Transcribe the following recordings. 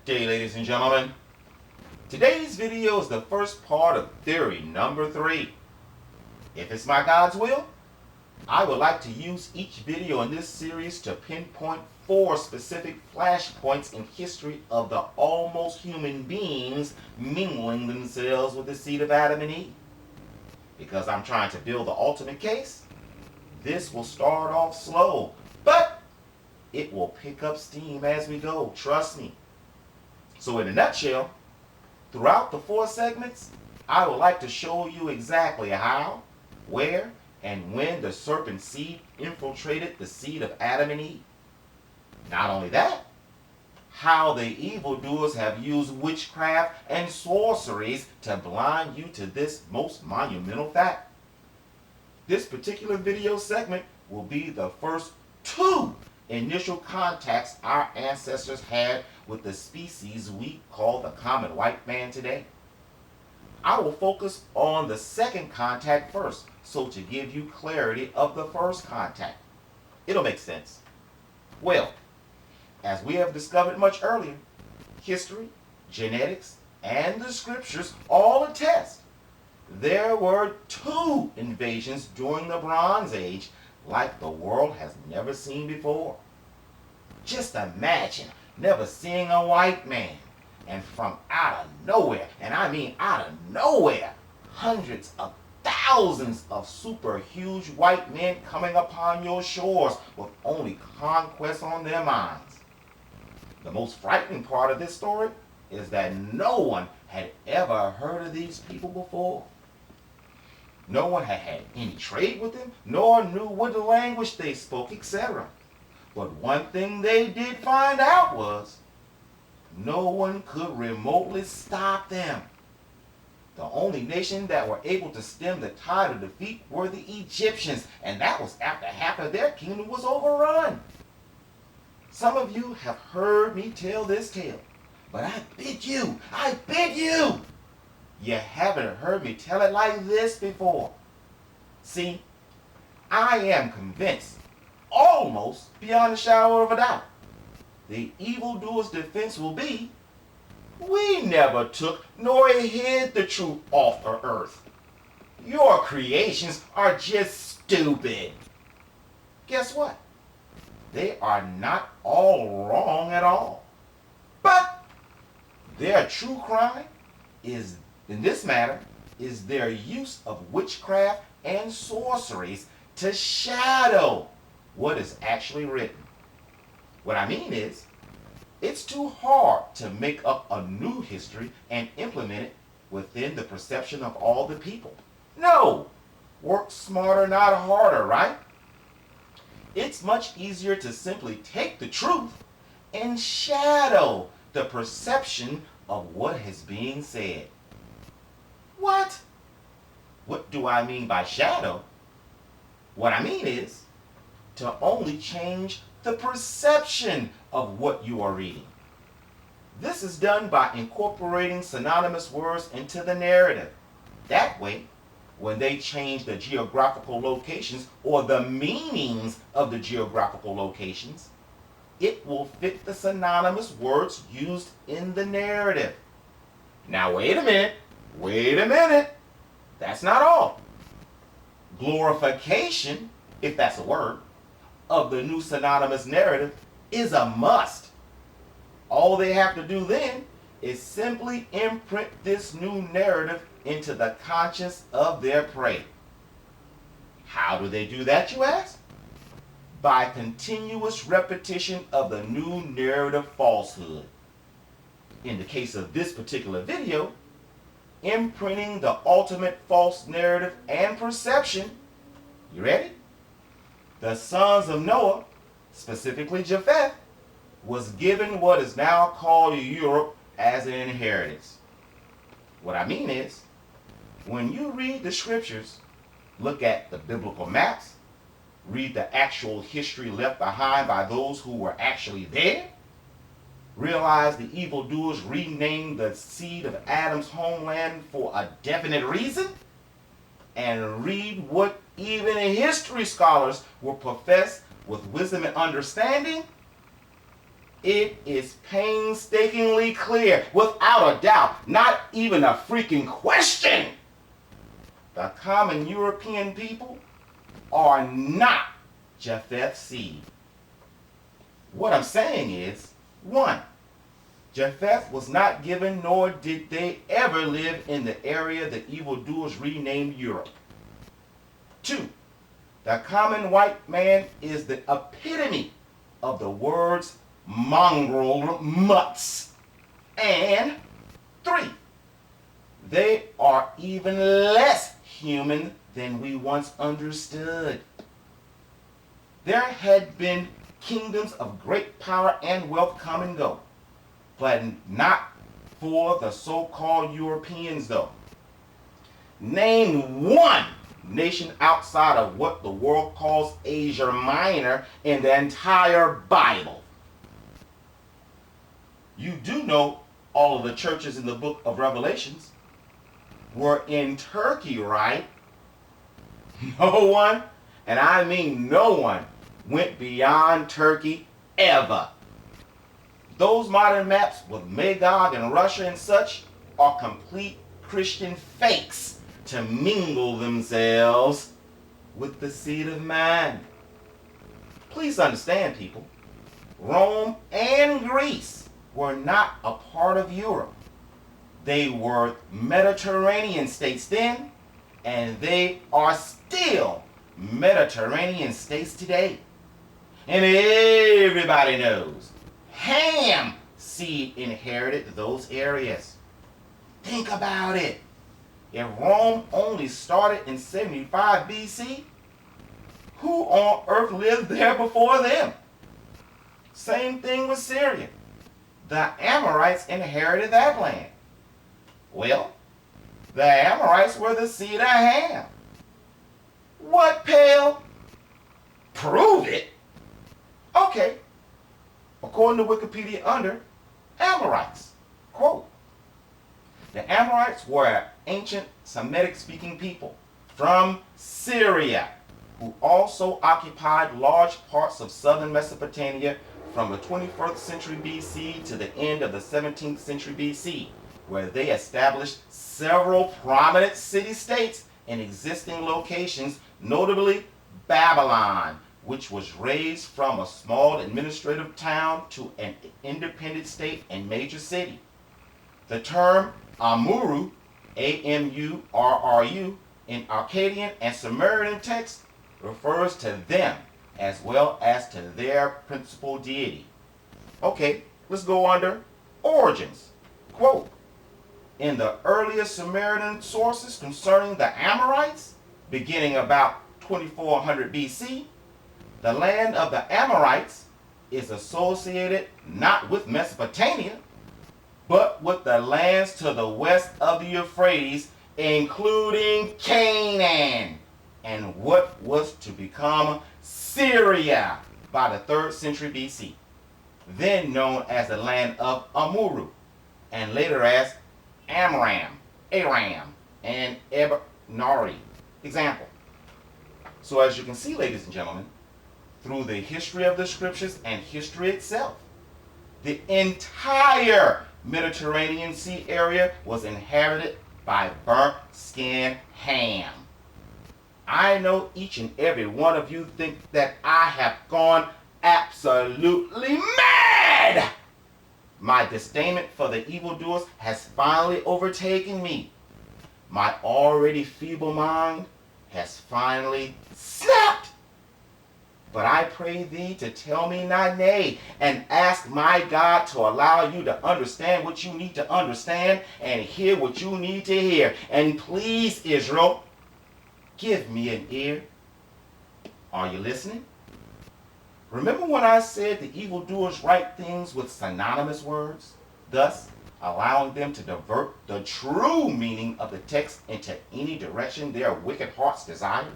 day, ladies and gentlemen. Today's video is the first part of theory number 3. If it's my God's will, I would like to use each video in this series to pinpoint 4 specific flashpoints in history of the almost human beings mingling themselves with the seed of Adam and Eve. Because I'm trying to build the ultimate case, this will start off slow, but it will pick up steam as we go, trust me. So in a nutshell, throughout the 4 segments, I would like to show you exactly how, where, and when the serpent seed infiltrated the seed of Adam and Eve. Not only that, how the evildoers have used witchcraft and sorceries to blind you to this most monumental fact. This particular video segment will be the first 2 initial contacts our ancestors had with the species we call the common white man today. I will focus on the second contact first, so to give you clarity of the first contact. It'll make sense. Well, as we have discovered much earlier, history, genetics, and the scriptures all attest there were 2 invasions during the Bronze Age like the world has never seen before. Just imagine never seeing a white man, and from out of nowhere, and I mean out of nowhere, hundreds of thousands of super huge white men coming upon your shores with only conquest on their minds. The most frightening part of this story is that no one had ever heard of these people before. No one had had any trade with them, nor knew what language they spoke, etc. But one thing they did find out was no one could remotely stop them. The only nation that were able to stem the tide of defeat were the Egyptians, and that was after half of their kingdom was overrun. Some of you have heard me tell this tale, but I bid you, you haven't heard me tell it like this before. See, I am convinced, almost beyond a shadow of a doubt, the evildoer's defense will be, we never took nor hid the truth off the earth. Your creations are just stupid. Guess what? They are not all wrong at all. But their true crime is, in this matter, is their use of witchcraft and sorceries to shadow what is actually written. What I mean is, it's too hard to make up a new history and implement it within the perception of all the people. No! Work smarter, not harder, right? It's much easier to simply take the truth and shadow the perception of what is being said. What? What do I mean by shadow? What I mean is to only change the perception of what you are reading. This is done by incorporating synonymous words into the narrative. That way, when they change the geographical locations or the meanings of the geographical locations, it will fit the synonymous words used in the narrative. Now wait a minute. That's not all. Glorification, if that's a word, of the new synonymous narrative is a must. All they have to do then is simply imprint this new narrative into the conscience of their prey. How do they do that, you ask? By continuous repetition of the new narrative falsehood. In the case of this particular video, imprinting the ultimate false narrative and perception. You ready? The sons of Noah, specifically Japheth, was given what is now called Europe as an inheritance. What I mean is, when you read the scriptures, look at the biblical maps, read the actual history left behind by those who were actually there, realize the evildoers renamed the seed of Adam's homeland for a definite reason, and read what even history scholars will profess with wisdom and understanding, It is painstakingly clear, without a doubt, not even a freaking question. The common European people are not Japheth's seed. What I'm saying is, 1. Japheth was not given, nor did they ever live in the area the evildoers renamed Europe. 2. The common white man is the epitome of the words mongrel mutts. And 3. They are even less human than we once understood. There had been kingdoms of great power and wealth come and go, but not for the so-called Europeans though. Name one nation outside of what the world calls Asia Minor in the entire Bible. You do know all of the churches in the book of Revelations were in Turkey, right? No one, and I mean no one, went beyond Turkey ever. Those modern maps with Magog and Russia and such are complete Christian fakes to mingle themselves with the seed of man. Please understand, people, Rome and Greece were not a part of Europe. They were Mediterranean states then, and they are still Mediterranean states today. And everybody knows Ham's seed inherited those areas. Think about it. If Rome only started in 75 BC, who on earth lived there before them? Same thing with Syria. The Amorites inherited that land. Well, the Amorites were the seed of Ham. What, pal? Prove it. Okay. According to Wikipedia under Amorites, quote, the Amorites were an ancient Semitic-speaking people from Syria who also occupied large parts of southern Mesopotamia from the 21st century BC to the end of the 17th century BC, where they established several prominent city-states in existing locations, notably Babylon, which was raised from a small administrative town to an independent state and major city. The term Amurru, A-M-U-R-R-U, in Akkadian and Sumerian texts refers to them as well as to their principal deity. Okay, let's go under origins. Quote, in the earliest Sumerian sources concerning the Amorites, beginning about 2400 BC, the land of the Amorites is associated not with Mesopotamia, but with the lands to the west of the Euphrates, including Canaan, and what was to become Syria by the 3rd century BC, then known as the land of Amurru, and later as Amram, Aram, and Ebnari. Example. So as you can see, ladies and gentlemen, through the history of the scriptures and history itself, the entire Mediterranean Sea area was inhabited by burnt-skinned Ham. I know each and every one of you think that I have gone absolutely mad. My disdain for the evildoers has finally overtaken me. My already feeble mind has finally snapped. But I pray thee to tell me not nay, and ask my God to allow you to understand what you need to understand and hear what you need to hear. And please, Israel, give me an ear. Are you listening? Remember when I said the evildoers write things with synonymous words, thus allowing them to divert the true meaning of the text into any direction their wicked hearts desire?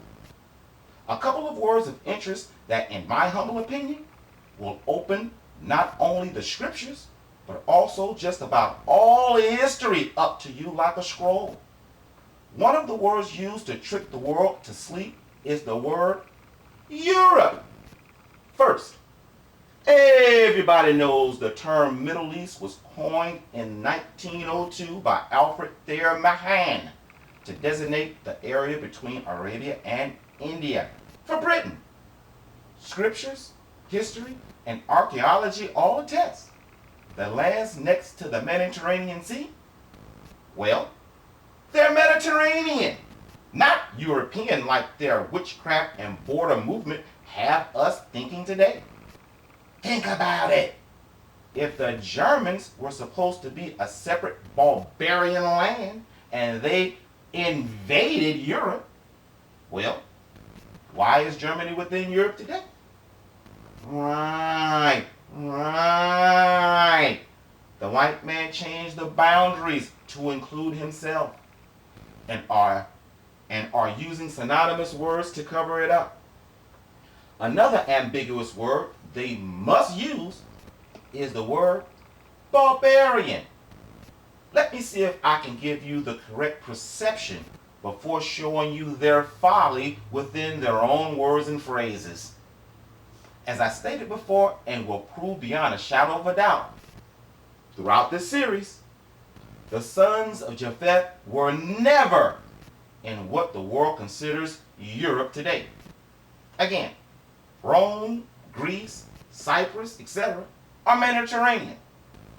A couple of words of interest that, in my humble opinion, will open not only the scriptures, but also just about all history up to you like a scroll. One of the words used to trick the world to sleep is the word Europe. First, Everybody knows the term Middle East was coined in 1902 by Alfred Thayer Mahan to designate the area between Arabia and India. For Britain, scriptures, history, and archaeology all attest the lands next to the Mediterranean Sea, well, they're Mediterranean, not European like their witchcraft and border movement have us thinking today. Think about it. If the Germans were supposed to be a separate barbarian land and they invaded Europe, well, why is Germany within Europe today? Right. The white man changed the boundaries to include himself and are using synonymous words to cover it up. Another ambiguous word they must use is the word barbarian. Let me see if I can give you the correct perception before showing you their folly within their own words and phrases. As I stated before and will prove beyond a shadow of a doubt, throughout this series, the sons of Japheth were never in what the world considers Europe today. Again, Rome, Greece, Cyprus, etc. are Mediterranean.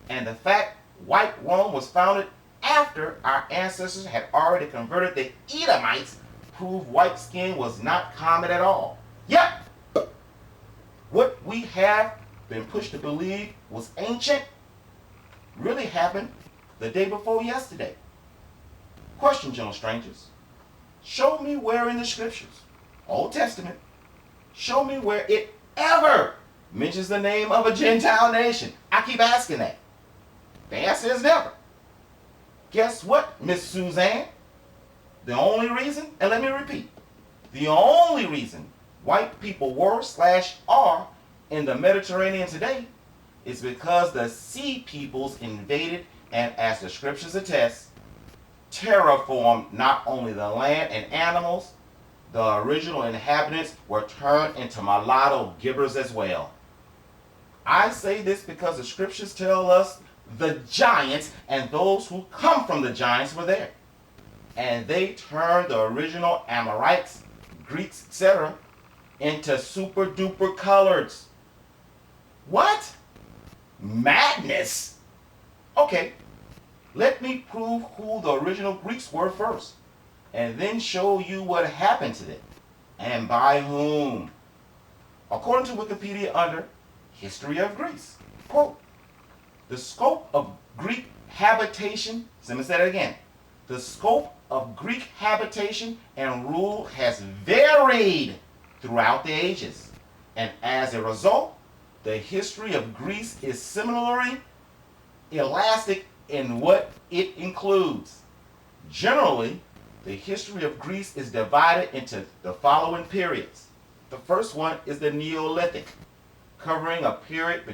And the fact white Rome was founded after our ancestors had already converted the Edomites proved white skin was not common at all. Yep! What we have been pushed to believe was ancient really happened the day before yesterday. Question, gentle strangers. Show me where in the scriptures, Old Testament, show me where it ever mentions the name of a Gentile nation. I keep asking that. The answer is never. Guess what, Miss Suzanne? The only reason, and let me repeat, the only reason white people were/are in the Mediterranean today is because the sea peoples invaded and, as the scriptures attest, terraformed not only the land and animals, the original inhabitants were turned into mulatto gibbers as well. I say this because the scriptures tell us the giants and those who come from the giants were there. And they turned the original Amorites, Greeks, etc. into super duper coloreds. What? Madness? Okay, let me prove who the original Greeks were first, and then show you what happened to them, and by whom. According to Wikipedia under History of Greece, quote, the scope of Greek habitation, let me say that again, the scope of Greek habitation and rule has varied throughout the ages, and as a result, the history of Greece is similarly elastic in what it includes. Generally, the history of Greece is divided into the following periods. The first one is the Neolithic, covering a period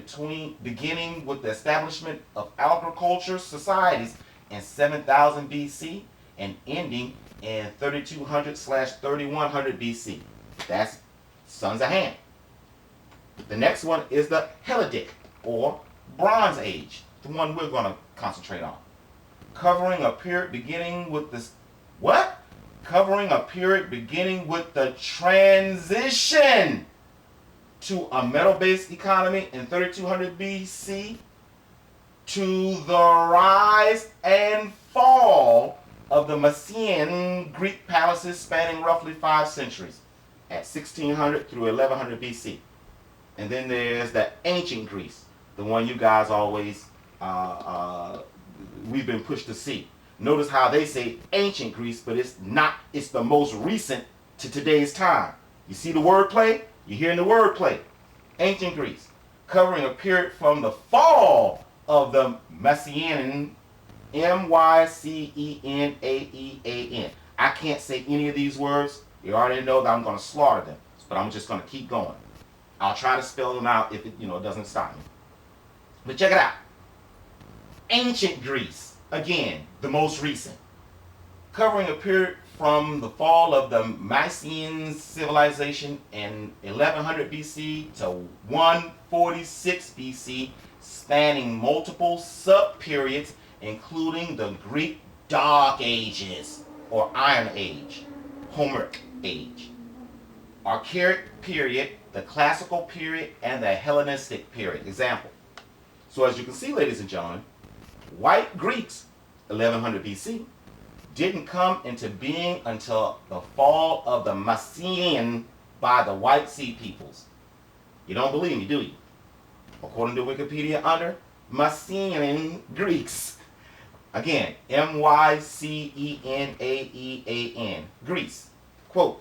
beginning with the establishment of agriculture societies in 7000 BC and ending in 3200/3100 BC. That's Sons of Ham. The next one is the Helladic, or Bronze Age, the one we're going to concentrate on, covering a period beginning with this covering a period beginning with the transition to a metal-based economy in 3200 BC to the rise and fall of the Mycenaean Greek palaces spanning roughly 5 centuries at 1600 through 1100 BC. And then there's the ancient Greece, the one you guys always, we've been pushed to see. Notice how they say ancient Greece, but it's not, it's the most recent to today's time. You see the wordplay? You're hearing the wordplay. Ancient Greece, covering a period from the fall of the Mycenaean, Mycenaean. I can't say any of these words. You already know that I'm going to slaughter them, but I'm just going to keep going. I'll try to spell them out if it doesn't stop me. But check it out. Ancient Greece, again, the most recent, covering a period from the fall of the Mycenaean civilization in 1100 BC to 146 BC, spanning multiple sub-periods, including the Greek Dark Ages, or Iron Age, Homeric Age, Archaic period, the Classical period, and the Hellenistic period. Example. So as you can see, ladies and gentlemen, white Greeks, 1100 BC, didn't come into being until the fall of the Mycenaean by the White Sea peoples. You don't believe me, do you? According to Wikipedia, under Mycenaean Greeks. Again, Mycenaean, Greece. Quote,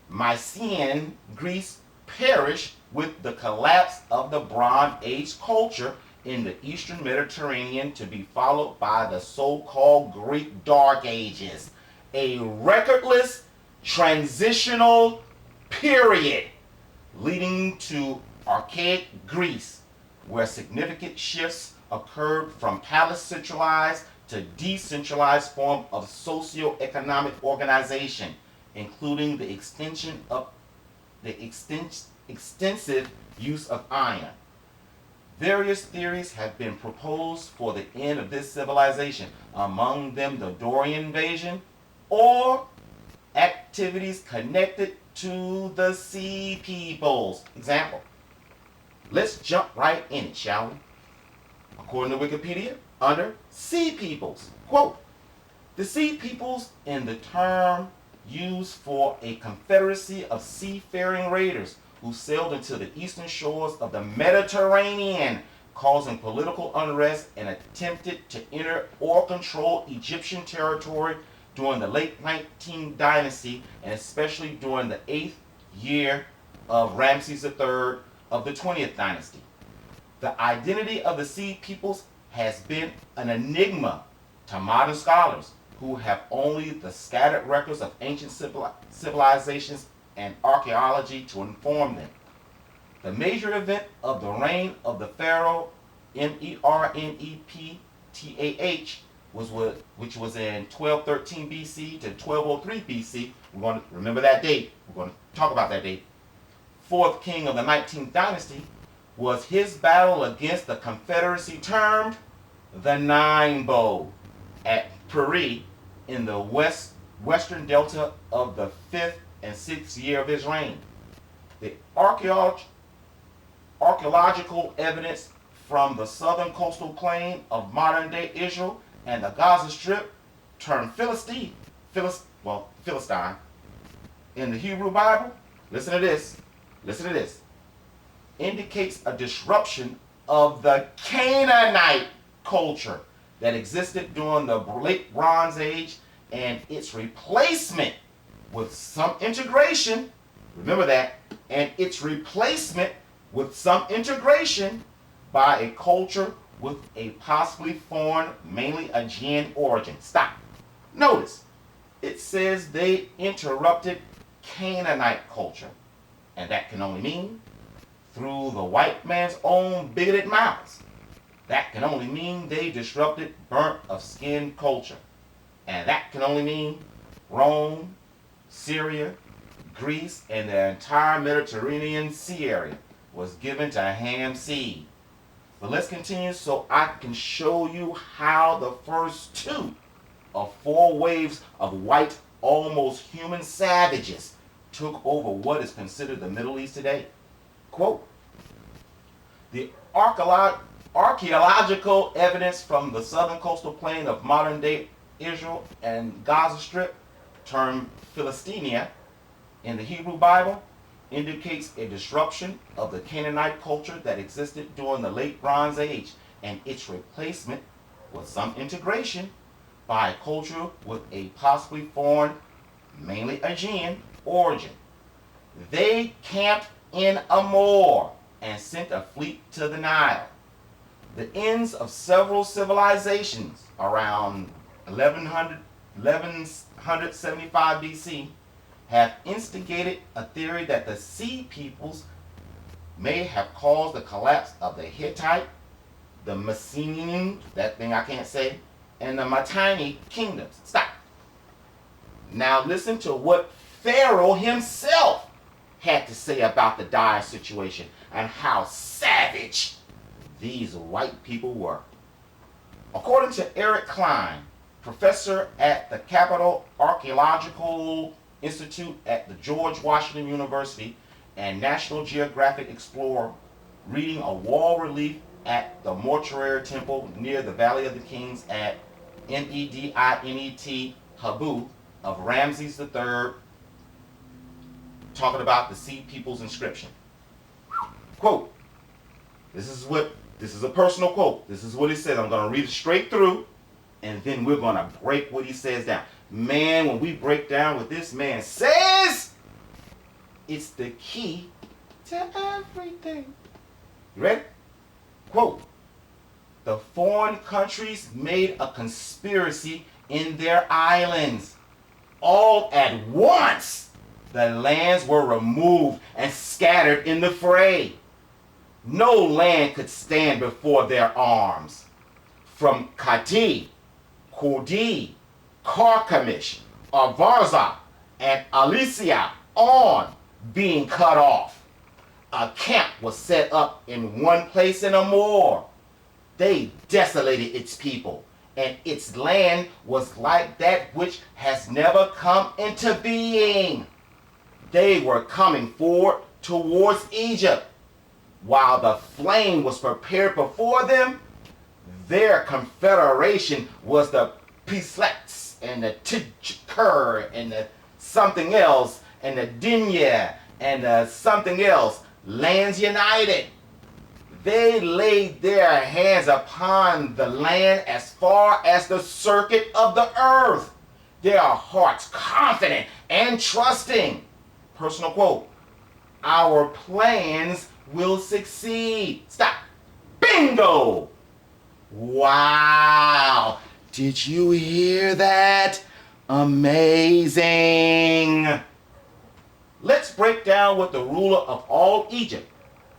Mycenaean Greece perished with the collapse of the Bronze Age culture in the Eastern Mediterranean, to be followed by the so-called Greek Dark Ages, a recordless transitional period leading to archaic Greece, where significant shifts occurred from palace-centralized to decentralized form of socio-economic organization, including the extensive use of iron. Various theories have been proposed for the end of this civilization, among them the Dorian invasion or activities connected to the Sea Peoples. Example. Let's jump right in it, shall we? According to Wikipedia, under Sea Peoples, quote, the Sea Peoples in the term used for a confederacy of seafaring raiders who sailed into the eastern shores of the Mediterranean, causing political unrest and attempted to enter or control Egyptian territory during the late 19th dynasty, and especially during the 8th year of Ramses III of the 20th dynasty. The identity of the Sea Peoples has been an enigma to modern scholars, who have only the scattered records of ancient civilizations and archaeology to inform them. The major event of the reign of the pharaoh Meneptah, which was in 1213 BC to 1203 BC. We're going to remember that date. We're going to talk about that date. Fourth king of the 19th dynasty, was his battle against the confederacy termed the Nine Bow at Peri in the western delta of the 5th and 6th year of his reign. The archaeological evidence from the southern coastal plain of modern-day Israel and the Gaza Strip, termed Philistine, in the Hebrew Bible, listen to this, indicates a disruption of the Canaanite culture that existed during the late Bronze Age, and its replacement with some integration, remember that, and its replacement with some integration by a culture with a possibly foreign, mainly Aegean origin. Stop. Notice, it says they interrupted Canaanite culture, and that can only mean through the white man's own bigoted mouths. That can only mean they disrupted burnt of skin culture. And that can only mean Rome, Syria, Greece, and the entire Mediterranean Sea area was given to Ham seed. But let's continue so I can show you how the first two of four waves of white, almost human savages took over what is considered the Middle East today. Quote, the archaeological evidence from the southern coastal plain of modern-day Israel and Gaza Strip, termed Philistinia in the Hebrew Bible, indicates a disruption of the Canaanite culture that existed during the late Bronze Age, and its replacement with some integration by a culture with a possibly foreign, mainly Aegean, origin. They camped in Amor and sent a fleet to the Nile. The ends of several civilizations around 1175 BC have instigated a theory that the Sea Peoples may have caused the collapse of the Hittite, the Mycenaean, that thing I can't say, and the Mitanni kingdoms. Stop. Now listen to what Pharaoh himself had to say about the dire situation and how savage these white people were. According to Eric Klein, professor at the Capitol Archaeological Institute at the George Washington University and National Geographic explorer, reading a wall relief at the Mortuary Temple near the Valley of the Kings at Medinet Habu of Ramses III, talking about the Sea People's inscription. Quote, this is a personal quote. This is what he said. I'm going to read it straight through, and then we're going to break what he says down. Man, when we break down what this man says, it's the key to everything. You ready? Quote, the foreign countries made a conspiracy in their islands. All at once, the lands were removed and scattered in the fray. No land could stand before their arms. From Kati, Kudi, Carchemish, Avarza, and Alicia on being cut off. A camp was set up in one place and a more. They desolated its people, and its land was like that which has never come into being. They were coming forward towards Egypt. While the flame was prepared before them, their confederation was the Pislex and the Tijkur and the something else and the Dinya and the something else, lands united. They laid their hands upon the land as far as the circuit of the earth, their hearts confident and trusting. Personal quote, our plans will succeed. Stop. Bingo! Wow! Did you hear that? Amazing! Let's break down what the ruler of all Egypt,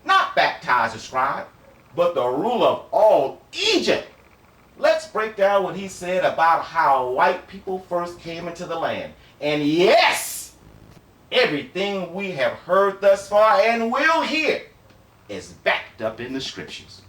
not baptized or scribe, but the ruler of all Egypt. Let's break down what he said about how white people first came into the land. And yes, everything we have heard thus far and will hear is backed up in the scriptures.